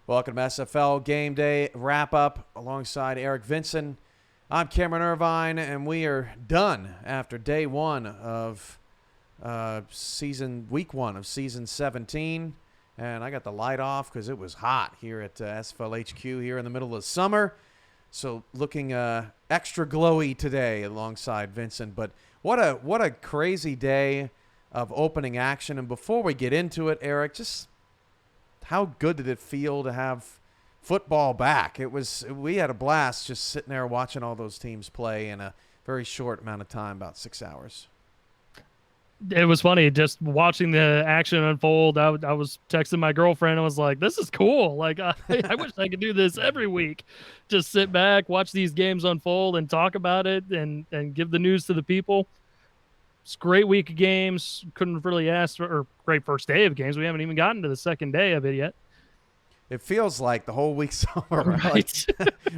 Welcome to SFL Game Day Wrap-Up alongside Eric Vinson. I'm Cameron Irvine, and we are done after day one of week one of season 17. And I got the light off because it was hot here at SFL HQ here in the middle of summer. So looking extra glowy today alongside Vincent. But what a crazy day of opening action. And before we get into it, Eric, just how good did it feel to have football back? We had a blast just sitting there watching all those teams play in a very short amount of time, about 6 hours. It was funny just watching the action unfold. I was texting my girlfriend. I was like, this is cool. Like, I wish I could do this every week. Just sit back, watch these games unfold and talk about it and give the news to the people. It's a great week of games. Couldn't really ask for, or great first day of games. We haven't even gotten to the second day of it yet. It feels like the whole week's over, right?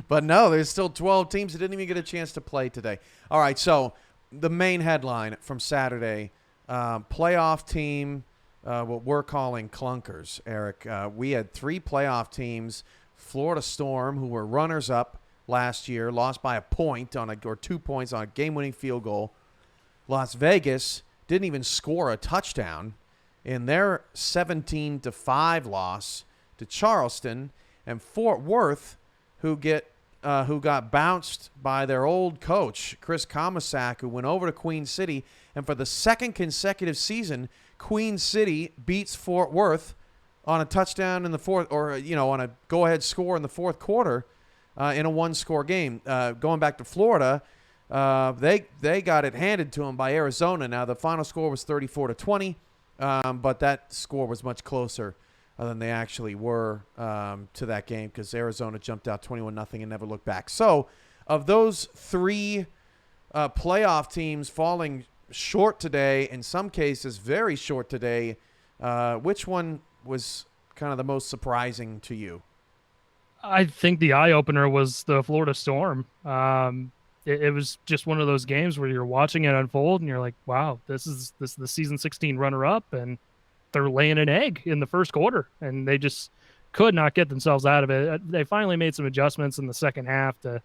But no, there's still 12 teams that didn't even get a chance to play today. All right, so the main headline from Saturday, playoff team, what we're calling clunkers, Eric. We had 3 playoff teams. Florida Storm, who were runners-up last year, lost by a point or 2 points on a game-winning field goal. Las Vegas didn't even score a touchdown in their 17-5 loss to Charleston, and Fort Worth, who got bounced by their old coach, Chris Komisak, who went over to Queen City, and for the second consecutive season, Queen City beats Fort Worth on a touchdown in the fourth, or on a go-ahead score in the fourth quarter in a one-score game. Going back to Florida, they got it handed to them by Arizona. Now the final score was 34-20, but that score was much closer than they actually were to that game because Arizona jumped out 21-0 and never looked back. So of those 3 playoff teams falling short today, in some cases very short today, which one was kind of the most surprising to you? I think the eye-opener was the Florida Storm. It was just one of those games where you're watching it unfold and you're like, wow, this is the season 16 runner-up, and they're laying an egg in the first quarter, and they just could not get themselves out of it. They finally made some adjustments in the second half to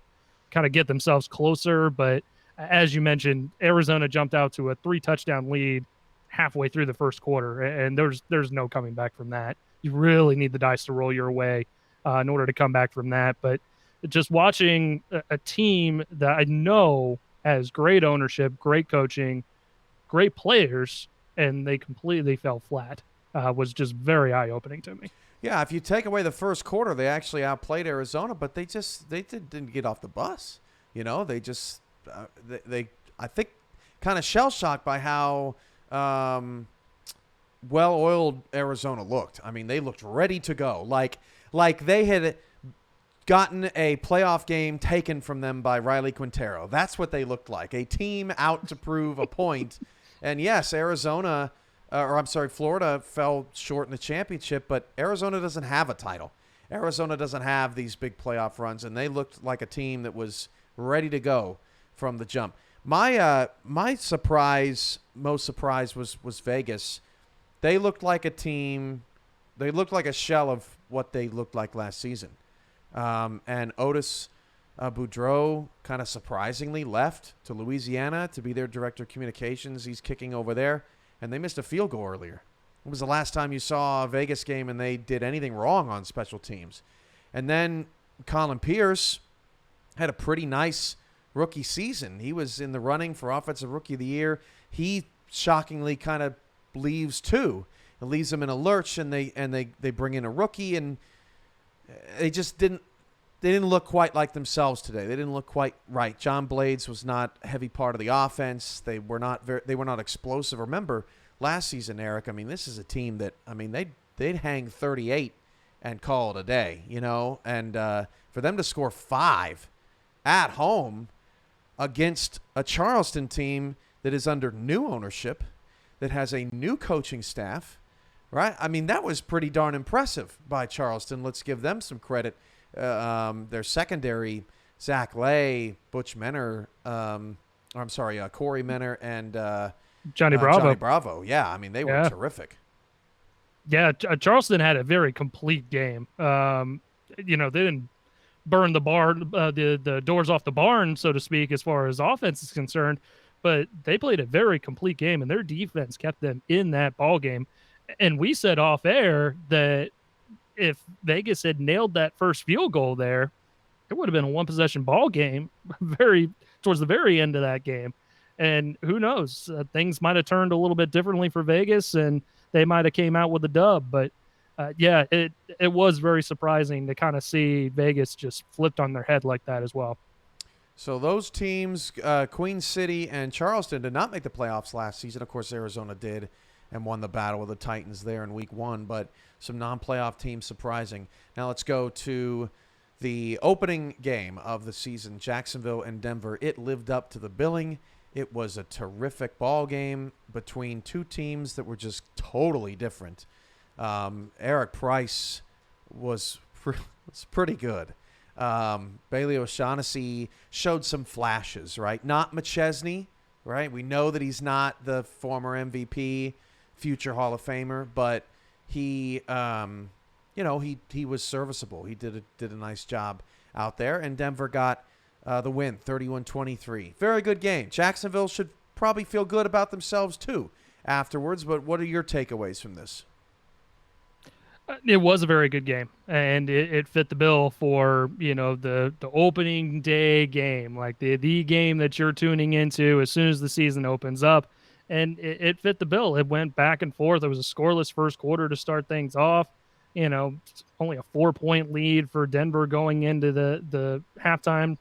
kind of get themselves closer, but as you mentioned, Arizona jumped out to a 3-touchdown lead halfway through the first quarter, and there's no coming back from that. You really need the dice to roll your way in order to come back from that. But just watching a team that I know has great ownership, great coaching, great players, and they completely fell flat was just very eye-opening to me. Yeah, if you take away the first quarter, they actually outplayed Arizona, but they didn't get off the bus. They just they I think kind of shell-shocked by how well-oiled Arizona looked. I mean, they looked ready to go, like they had gotten a playoff game taken from them by Riley Quintero. That's what they looked like, a team out to prove a point. And yes, Florida fell short in the championship, but Arizona doesn't have a title. Arizona doesn't have these big playoff runs, and they looked like a team that was ready to go from the jump. My most surprise was Vegas. They looked like a team. They looked like a shell of what they looked like last season. And Otis Boudreau kind of surprisingly left to Louisiana to be their director of communications. He's kicking over there, and they missed a field goal earlier. It was the last time you saw a Vegas game and they did anything wrong on special teams. And then Colin Pierce had a pretty nice rookie season. He was in the running for Offensive Rookie of the Year. He shockingly kind of leaves too. It leaves them in a lurch, and they bring in a rookie, and they just didn't look quite like themselves today. They didn't look quite right. John Blades was not a heavy part of the offense. They were not explosive. Remember last season, Eric, I mean, this is a team that, I mean, they'd hang 38 and call it a day, and for them to score 5 at home against a Charleston team that is under new ownership, that has a new coaching staff, right? I mean, that was pretty darn impressive by Charleston. Let's give them some credit. Their secondary, Zach Lay, Butch Menner, Corey Menner, and Johnny Bravo. Johnny Bravo. Yeah, I mean, they were terrific. Yeah, Charleston had a very complete game. They didn't burn the barn, the doors off the barn, so to speak, as far as offense is concerned, but they played a very complete game, and their defense kept them in that ball game. And we said off air that if Vegas had nailed that first field goal there, it would have been a one possession ball game very towards the very end of that game. And who knows, things might have turned a little bit differently for Vegas, and they might have came out with a dub. But yeah, it was very surprising to kind of see Vegas just flipped on their head like that as well. So those teams, Queen City and Charleston, did not make the playoffs last season. Of course, Arizona did and won the battle with the Titans there in week 1, but some non-playoff teams surprising. Now let's go to the opening game of the season, Jacksonville and Denver. It lived up to the billing. It was a terrific ball game between two teams that were just totally different. Eric Price was pretty good. Bailey O'Shaughnessy showed some flashes, right? Not McChesney, right? We know that he's not the former MVP, future Hall of Famer, but he was serviceable. He did a nice job out there, and Denver got the win, 31-23. Very good game. Jacksonville should probably feel good about themselves too afterwards, but what are your takeaways from this? It was a very good game, and it fit the bill for the opening day game, like the game that you're tuning into as soon as the season opens up, and it fit the bill. It went back and forth. It was a scoreless first quarter to start things off. Only a 4-point lead for Denver going into the halftime,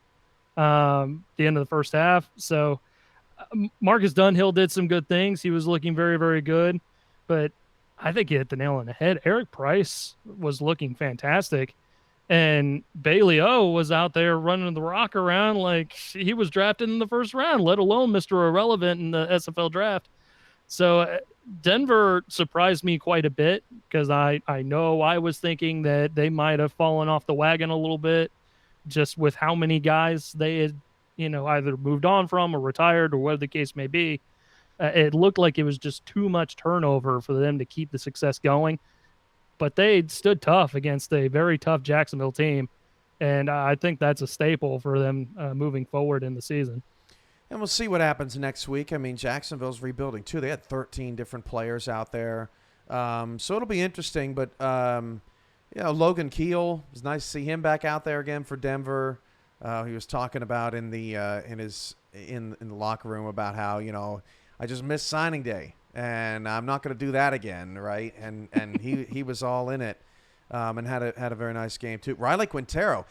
the end of the first half. So Marcus Dunhill did some good things. He was looking very, very good, but I think he hit the nail on the head. Eric Price was looking fantastic, and Bailey O was out there running the rock around like he was drafted in the first round, let alone Mr. Irrelevant in the SFL draft. So Denver surprised me quite a bit because I know I was thinking that they might have fallen off the wagon a little bit just with how many guys they had, either moved on from or retired or whatever the case may be. It looked like it was just too much turnover for them to keep the success going. But they stood tough against a very tough Jacksonville team. And I think that's a staple for them moving forward in the season. And we'll see what happens next week. I mean, Jacksonville's rebuilding, too. They had 13 different players out there. So it'll be interesting. But, Logan Keel, it was nice to see him back out there again for Denver. He was talking about in the locker room about how, I just missed signing day, and I'm not going to do that again, right? And he was all in it, and had a very nice game too. Riley Quintero,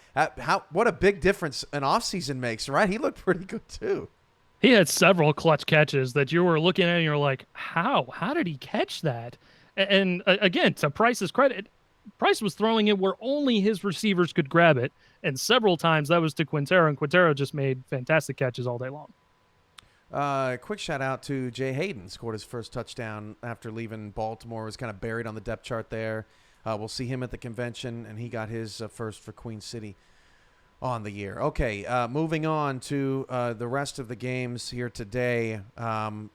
what a big difference an offseason makes, right? He looked pretty good too. He had several clutch catches that you were looking at and you're like, how did he catch that? And again, to Price's credit, Price was throwing it where only his receivers could grab it, and several times that was to Quintero, and Quintero just made fantastic catches all day long. Quick shout out to Jay Hayden. Scored his first touchdown after leaving Baltimore. Was kind of buried on the depth chart there. We'll see him at the convention, and he got his first for Queen City on the year. Okay, moving on to the rest of the games here today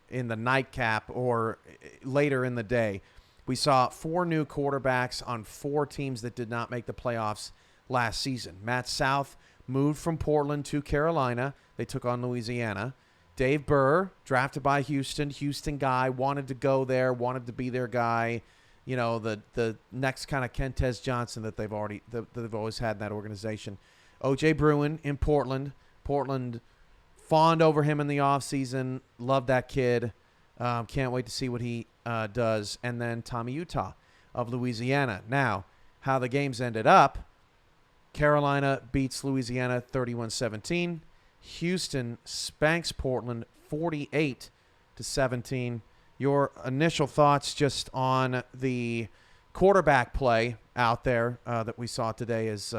in the nightcap or later in the day. We saw 4 new quarterbacks on 4 teams that did not make the playoffs last season. Matt South moved from Portland to Carolina. They took on Louisiana. Dave BURR, drafted by Houston guy, wanted to go there, wanted to be their guy. The next kind of Kentez Johnson that they've always had in that organization. O.J. Bruin in Portland. Portland fawned over him in the offseason. Loved that kid. Can't wait to see what he does. And then Tommy Utah of Louisiana. Now, how the games ended up, Carolina beats Louisiana 31-17. Houston spanks Portland 48-17. Your initial thoughts just on the quarterback play out there that we saw today as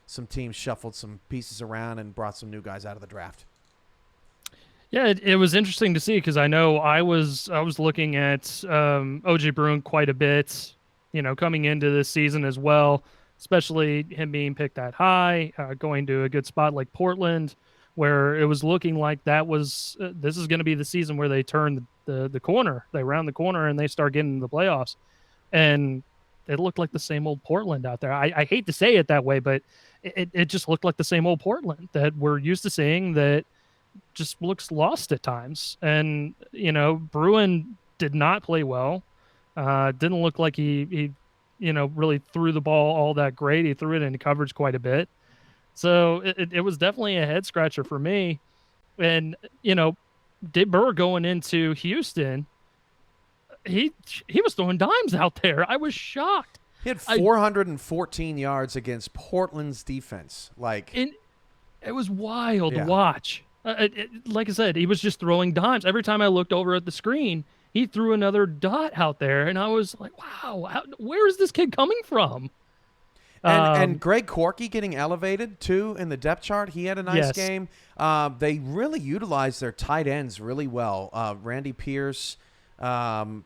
some teams shuffled some pieces around and brought some new guys out of the draft. Yeah, it was interesting to see because I know I was looking at O.J. Bruin quite a bit, coming into this season as well, especially him being picked that high, going to a good spot like Portland, where it was looking like this is going to be the season where they turn the corner, they round the corner, and they start getting into the playoffs. and it looked like the same old Portland out there. I hate to say it that way, but it just looked like the same old Portland that we're used to seeing, that just looks lost at times. And Bruin did not play well. Didn't look like he really threw the ball all that great. He threw it into coverage quite a bit. So it was definitely a head scratcher for me. And Dave BURR going into Houston, he was throwing dimes out there. I was shocked. He had 414 yards against Portland's defense. It was wild to Yeah. watch. Like I said, he was just throwing dimes. Every time I looked over at the screen, he threw another dot out there, and I was like, wow, where is this kid coming from? And Greg Corky getting elevated, too, in the depth chart. He had a nice Yes. game. They really utilized their tight ends really well. Randy Pierce, Kyle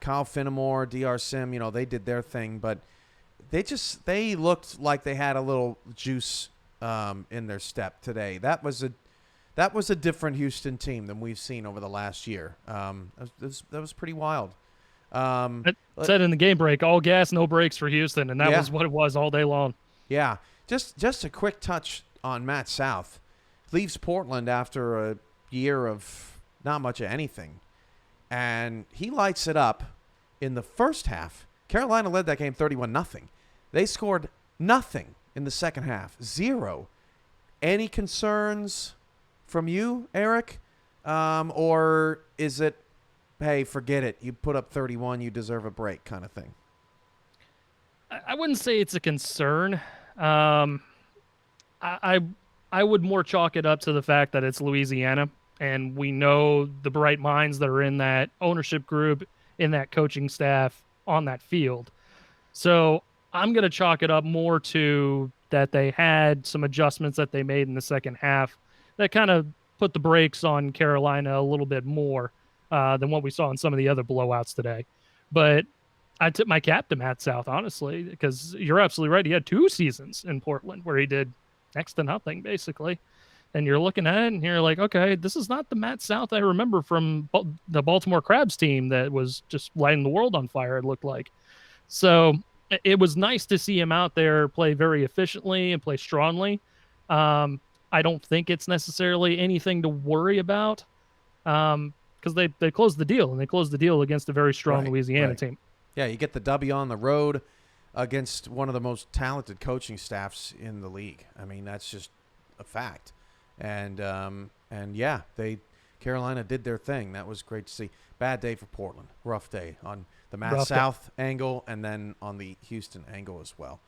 Finnemore, DR Sim, they did their thing. But they looked like they had a little juice in their step today. That was a different Houston team than we've seen over the last year. That was pretty wild. It said in the game break, all gas, no brakes for Houston, and that was what it was all day long. Yeah. Just a quick touch on Matt South. Leaves Portland after a year of not much of anything. And he lights it up in the first half. Carolina led that game 31-0. They scored nothing in the second half. 0. Any concerns from you, Eric? Or is it, hey, forget it. You put up 31, you deserve a break kind of thing? I wouldn't say it's a concern. I would more chalk it up to the fact that it's Louisiana, and we know the bright minds that are in that ownership group, in that coaching staff, on that field. So I'm going to chalk it up more to that they had some adjustments that they made in the second half that kind of put the brakes on Carolina a little bit more than what we saw in some of the other blowouts today. But I tip my cap to Matt South, honestly, because you're absolutely right. He had 2 seasons in Portland where he did next to nothing, basically. And you're looking at it and you're like, okay, this is not the Matt South I remember from the Baltimore Crabs team that was just lighting the world on fire, it looked like. So it was nice to see him out there play very efficiently and play strongly. I don't think it's necessarily anything to worry about because they closed the deal, and they closed the deal against a very strong Louisiana team. Yeah, you get the W on the road against one of the most talented coaching staffs in the league. I mean, that's just a fact. And yeah, Carolina did their thing. That was great to see. Bad day for Portland. Rough day on the Matt South angle and then on the Houston angle as well.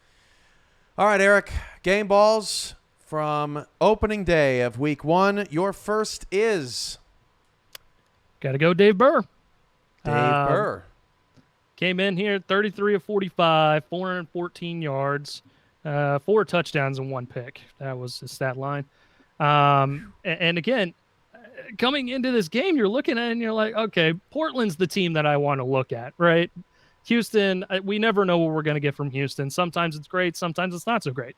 All right, Eric, game balls from opening day of week 1. Your first is? Got to go Dave BURR. Dave BURR. Came in here 33 of 45, 414 yards, 4 touchdowns and 1 pick. That was his stat line. And again, coming into this game, you're looking at it and you're like, okay, Portland's the team that I want to look at, right? Houston, we never know what we're going to get from Houston. Sometimes it's great, sometimes it's not so great.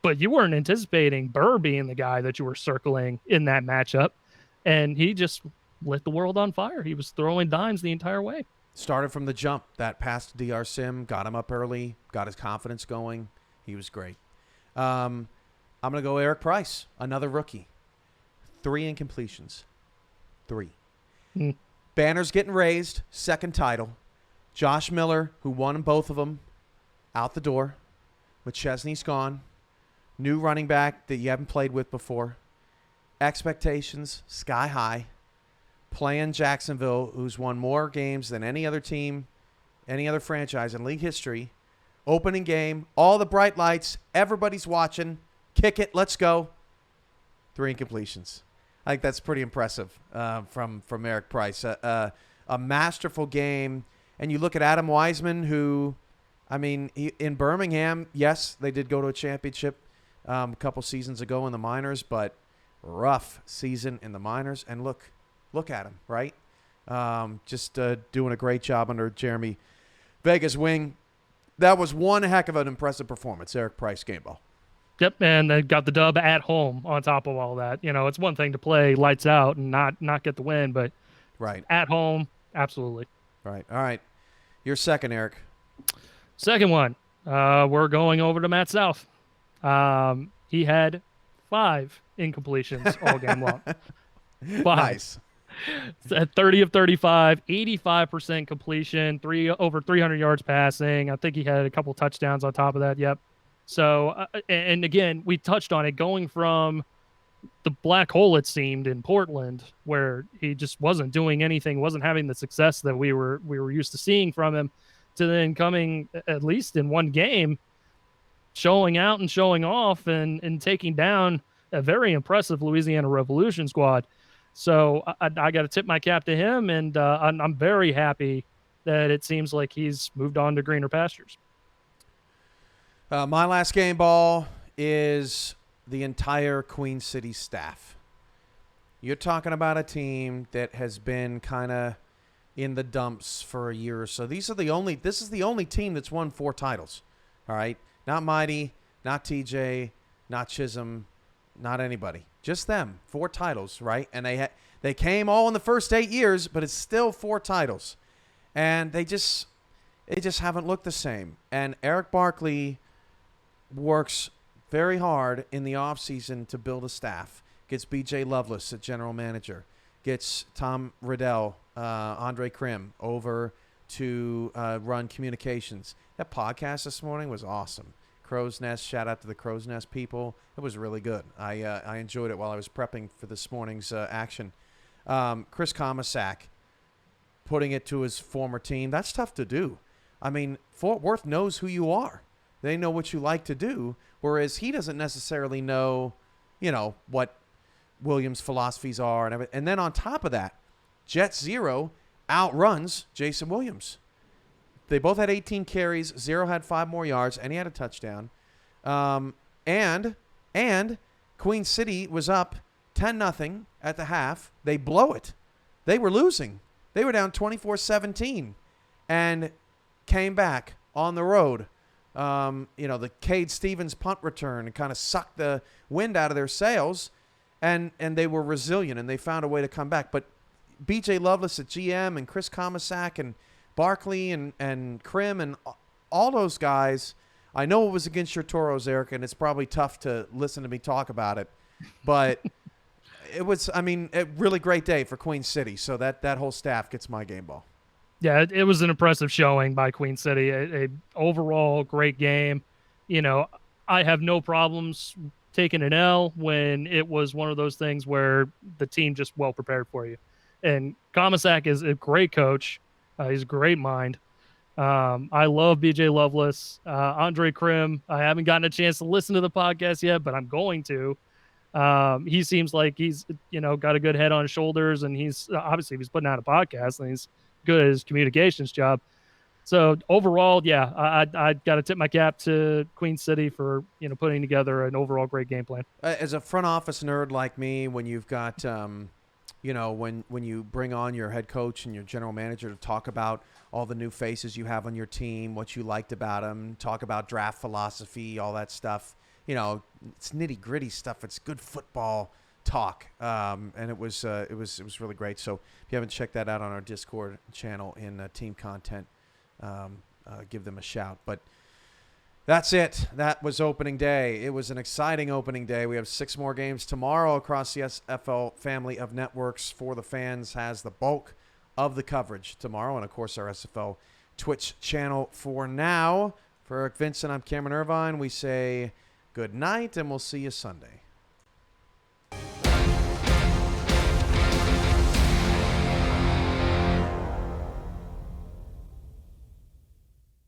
But you weren't anticipating BURR being the guy that you were circling in that matchup, and he just lit the world on fire. He was throwing dimes the entire way. Started from the jump. That pass to DR Sim got him up early, got his confidence going. He was great. I'm going to go Eric Price, another rookie. 3 incompletions. 3. Banners getting raised, second title. Josh Miller, who won both of them, out the door. McChesney's gone. New running back that you haven't played with before. Expectations sky high. Playing Jacksonville, who's won more games than any other team, any other franchise in league history. Opening game, all the bright lights, everybody's watching. Kick it, let's go. 3 incompletions. I think that's pretty impressive from Eric Price. A masterful game. And you look at Adam Wiseman, who, I mean, in Birmingham, yes, they did go to a championship a couple seasons ago in the minors, but rough season in the minors. And look at him, right? Just doing a great job under Jeremy Vega's wing. That was one heck of an impressive performance, Eric Price game ball. Yep, and they got the dub at home on top of all that. It's one thing to play lights out and not get the win, but right at home, absolutely. Right. All right. Your second, Eric. Second one, we're going over to Matt South. He had 5 incompletions all game long. 5. Nice. At 30 of 35, 85% completion, over 300 yards passing. I think he had a couple touchdowns on top of that. Yep. So, and again, we touched on it, going from the black hole it seemed in Portland, where he just wasn't doing anything, wasn't having the success that we were used to seeing from him, to then coming, at least in one game, showing out and showing off and taking down a very impressive Louisiana Revolution squad. So I got to tip my cap to him, and I'm very happy that it seems like he's moved on to greener pastures. My last game ball is the entire Queen City staff. You're talking about a team that has been kind of in the dumps for a year or so. This is the only team that's won 4 titles. All right? Not Mighty, not TJ, not Chisholm, not anybody. Just them. 4 titles, right? And they came all in the first 8 years, but it's still 4 titles. And they just haven't looked the same. And Eric Barkley works very hard in the offseason to build a staff. Gets B.J. Loveless at general manager. Gets Tom Riddell, Andre Krim over to run communications. That podcast this morning was awesome. Crow's Nest, shout out to the Crow's Nest people. It was really good. I enjoyed it while I was prepping for this morning's action. Chris Comasack putting it to his former team. That's tough to do. I mean, Fort Worth knows who you are. They know what you like to do, whereas he doesn't necessarily know, what Williams' philosophies are. And then on top of that, Jet Zero outruns Jason Williams. They both had 18 carries. Zero had 5 more yards, and he had a touchdown. And Queen City was up 10-0 at the half. They blow it. They were losing. They were down 24-17 and came back on the road. The Cade Stevens punt return kind of sucked the wind out of their sails, and they were resilient, and they found a way to come back. But B.J. Loveless at GM and Chris Comasack and Barkley and Krim and all those guys, I know it was against your Toros, Eric, and it's probably tough to listen to me talk about it, but it was, a really great day for Queen City. So that whole staff gets my game ball. Yeah, it was an impressive showing by Queen City. A overall great game. I have no problems taking an L when it was one of those things where the team just well prepared for you. And Comasack is a great coach. He's a great mind. I love BJ Loveless. Andre Krim, I haven't gotten a chance to listen to the podcast yet, but I'm going to. He seems like he's, got a good head on his shoulders, and he's putting out a podcast, and he's good at his communications job. So overall, yeah, I got to tip my cap to Queen City for, putting together an overall great game plan. As a front office nerd like me, when you've got, when you bring on your head coach and your general manager to talk about all the new faces you have on your team, what you liked about them, talk about draft philosophy, all that stuff, it's nitty gritty stuff. It's good football talk. And it was really great. So if you haven't checked that out on our Discord channel in team content, give them a shout. But that's it. That was opening day. It was an exciting opening day. We have 6 more games tomorrow across the SFL family of networks. For the Fans has the bulk of the coverage tomorrow, and of course our SFL Twitch channel. For now, for Eric Vincent, I'm Cameron Irvine. We say good night, and we'll see you Sunday.